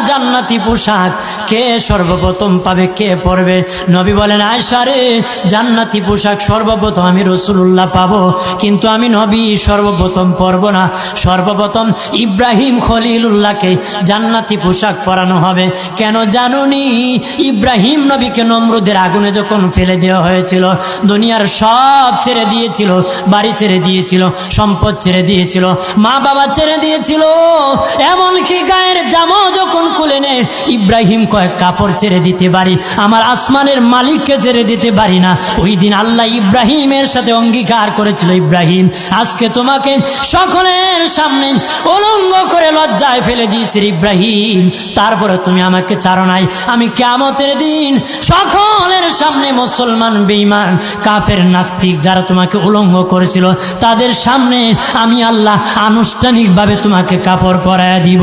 জান্নাতি পোশাক কে সর্বপ্রথম পাবে, কে পরবে? নবী বলেন, আয়েশা রে, জান্নাতি পোশাক সর্বপ্রথম আমি রাসূলুল্লাহ পাবো, কিন্তু আমি নবী সর্বপ্রথম পরব না। সর্বপ্রথম ইব্রাহিম খলিলুল্লাহকে জান্নাতি পোশাক পরানো হবে। কেন জানুনি? ইব্রাহিম নবীকে নমরুদের আগুনে যখন ফেলে দেওয়া হয়েছিল, দুনিয়ার সব ছেড়ে দিয়েছিল, বাড়ি ছেড়ে দিয়েছিল, সম্পদ ছেড়ে দিয়েছিল, মা বাবা ছেড়ে দিয়েছিল, এমনকি গায়ের জামা যখন খুলে নেয়, ইব্রাহিম কয়েক কাপড় ছেড়ে দিতে পারি, আমার আসমানের মালিককে ছেড়ে দিতে পারি না। ওই দিন আল্লাহ ইব্রাহিমের সাথে অঙ্গীকার করেছিল, ইব্রাহিম আজকে তোমাকে সকলের সামনে উলঙ্গ করে লজ্জায় ফেলে দিয়েছি ইব্রাহিম, তারপরে তুমি আমাকে ছাড়ো নাই। আমি কিয়ামতের দিন সকলের সামনে মুসলমান, বেঈমান, কাফের, নাস্তিক যারা তোমাকে উলঙ্গ করেছিল, তাদের সামনে আমি আল্লাহ আনুষ্ঠানিকভাবে তোমাকে কাপড় পরায়া দিব।